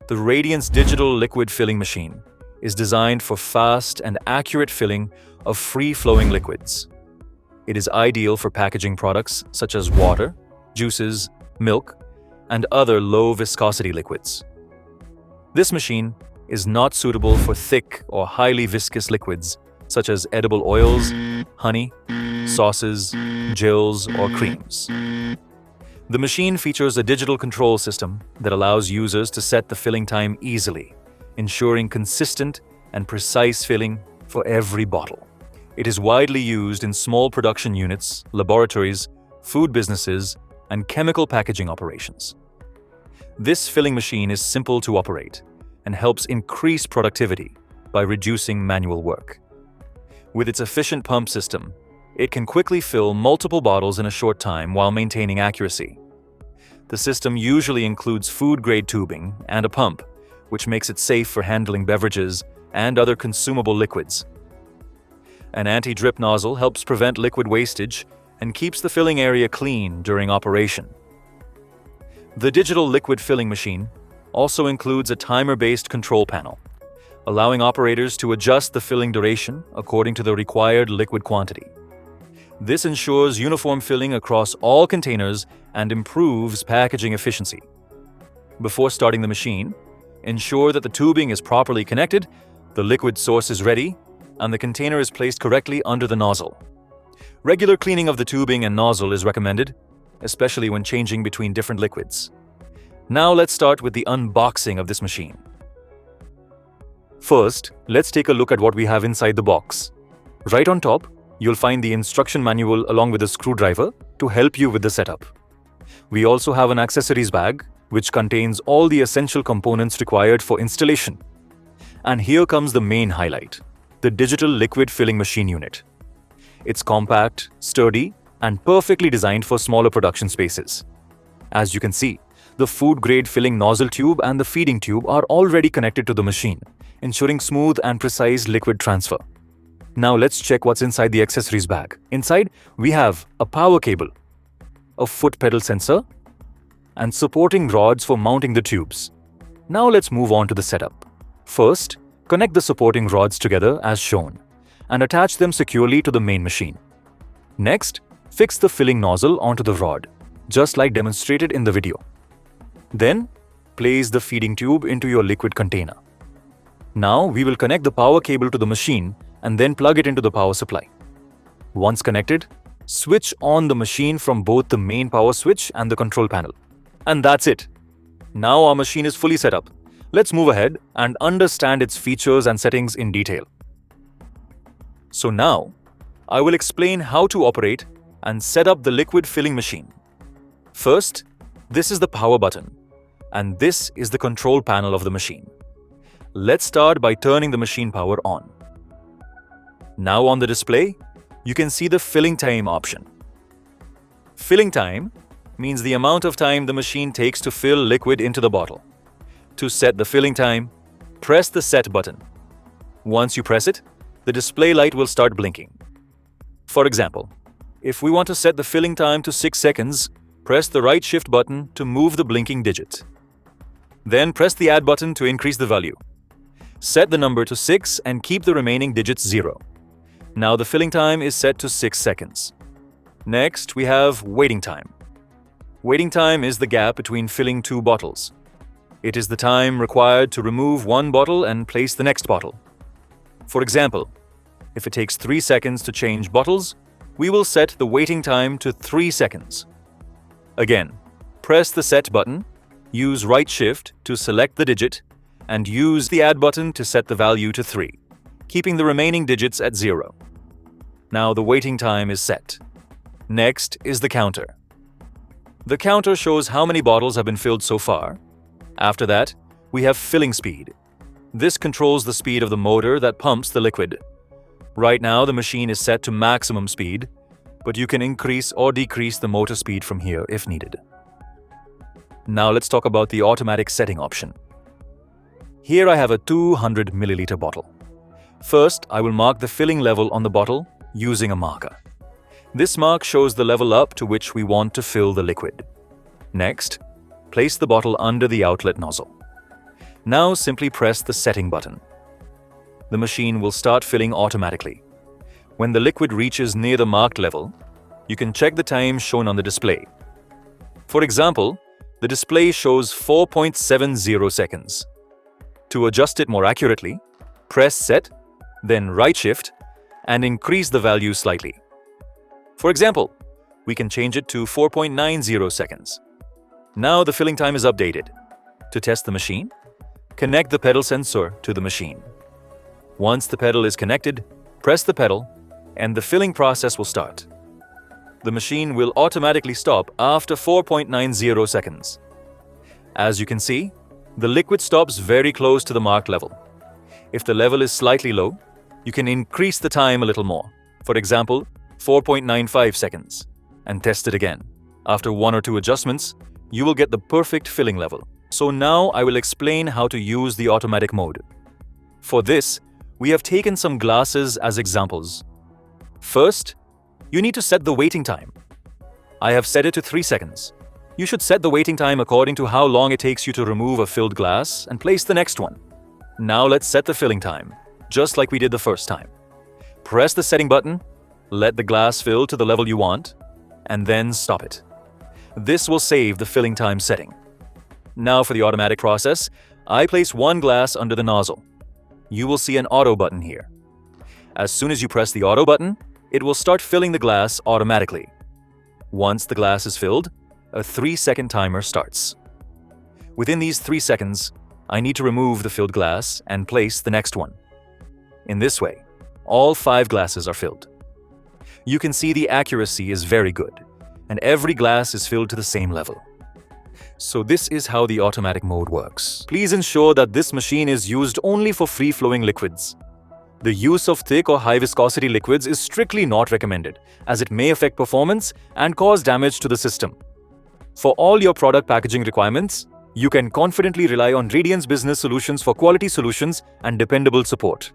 The Radiance digital liquid filling machine is designed for fast and accurate filling of free-flowing liquids. It is ideal for packaging products such as water, juices, milk, and other low-viscosity liquids. This machine is not suitable for thick or highly viscous liquids such as edible oils, honey, sauces, gels, or creams. The machine features a digital control system that allows users to set the filling time easily, ensuring consistent and precise filling for every bottle. It is widely used in small production units, laboratories, food businesses, and chemical packaging operations. This filling machine is simple to operate and helps increase productivity by reducing manual work. With its efficient pump system, it can quickly fill multiple bottles in a short time while maintaining accuracy. The system usually includes food-grade tubing and a pump, which makes it safe for handling beverages and other consumable liquids. An anti-drip nozzle helps prevent liquid wastage and keeps the filling area clean during operation. The digital liquid filling machine also includes a timer-based control panel, allowing operators to adjust the filling duration according to the required liquid quantity. This ensures uniform filling across all containers and improves packaging efficiency. Before starting the machine, ensure that the tubing is properly connected, the liquid source is ready, and the container is placed correctly under the nozzle. Regular cleaning of the tubing and nozzle is recommended, especially when changing between different liquids. Now let's start with the unboxing of this machine. First, let's take a look at what we have inside the box. Right on top, you'll find the instruction manual along with a screwdriver to help you with the setup. We also have an accessories bag, which contains all the essential components required for installation. And here comes the main highlight, the digital liquid filling machine unit. It's compact, sturdy, and perfectly designed for smaller production spaces. As you can see, the food-grade filling nozzle tube and the feeding tube are already connected to the machine, ensuring smooth and precise liquid transfer. Now let's check what's inside the accessories bag. Inside, we have a power cable, a foot pedal sensor, and supporting rods for mounting the tubes. Now let's move on to the setup. First, connect the supporting rods together as shown, and attach them securely to the main machine. Next, fix the filling nozzle onto the rod, just like demonstrated in the video. Then, place the feeding tube into your liquid container. Now we will connect the power cable to the machine and then plug it into the power supply. Once connected, switch on the machine from both the main power switch and the control panel. And that's it. Now our machine is fully set up. Let's move ahead and understand its features and settings in detail. So now, I will explain how to operate and set up the liquid filling machine. First, this is the power button, and this is the control panel of the machine. Let's start by turning the machine power on. Now on the display, you can see the filling time option. Filling time means the amount of time the machine takes to fill liquid into the bottle. To set the filling time, press the set button. Once you press it, the display light will start blinking. For example, if we want to set the filling time to 6 seconds, press the right shift button to move the blinking digit. Then press the add button to increase the value. Set the number to 6 and keep the remaining digits 0. Now the filling time is set to 6 seconds. Next, we have waiting time. Waiting time is the gap between filling two bottles. It is the time required to remove one bottle and place the next bottle. For example, if it takes 3 seconds to change bottles, we will set the waiting time to 3 seconds. Again, press the set button, use right shift to select the digit, and use the add button to set the value to 3, keeping the remaining digits at 0. Now the waiting time is set. Next is the counter. The counter shows how many bottles have been filled so far. After that, we have filling speed. This controls the speed of the motor that pumps the liquid. Right now, the machine is set to maximum speed, but you can increase or decrease the motor speed from here if needed. Now let's talk about the automatic setting option. Here I have a 200 milliliter bottle. First, I will mark the filling level on the bottle using a marker. This mark shows the level up to which we want to fill the liquid. Next, place the bottle under the outlet nozzle. Now simply press the setting button. The machine will start filling automatically. When the liquid reaches near the marked level, you can check the time shown on the display. For example, the display shows 4.70 seconds. To adjust it more accurately, press Set, then right shift, and increase the value slightly. For example, we can change it to 4.90 seconds. Now the filling time is updated. To test the machine, connect the pedal sensor to the machine. Once the pedal is connected, press the pedal, and the filling process will start. The machine will automatically stop after 4.90 seconds. As you can see, the liquid stops very close to the marked level. If the level is slightly low, you can increase the time a little more. For example, 4.95 seconds, and test it again. After 1 or 2 adjustments, you will get the perfect filling level. So now I will explain how to use the automatic mode. For this, we have taken some glasses as examples. First, you need to set the waiting time. I have set it to 3 seconds. You should set the waiting time according to how long it takes you to remove a filled glass and place the next one. Now let's set the filling time, just like we did the first time. Press the setting button, let the glass fill to the level you want, and then stop it. This will save the filling time setting. Now for the automatic process, I place one glass under the nozzle. You will see an auto button here. As soon as you press the auto button, it will start filling the glass automatically. Once the glass is filled, a 3-second timer starts. Within these 3 seconds, I need to remove the filled glass and place the next one. In this way, all 5 glasses are filled. You can see the accuracy is very good, and every glass is filled to the same level. So this is how the automatic mode works. Please ensure that this machine is used only for free-flowing liquids. The use of thick or high viscosity liquids is strictly not recommended, as it may affect performance and cause damage to the system. For all your product packaging requirements, you can confidently rely on Radiance Business Solutions for quality solutions and dependable support.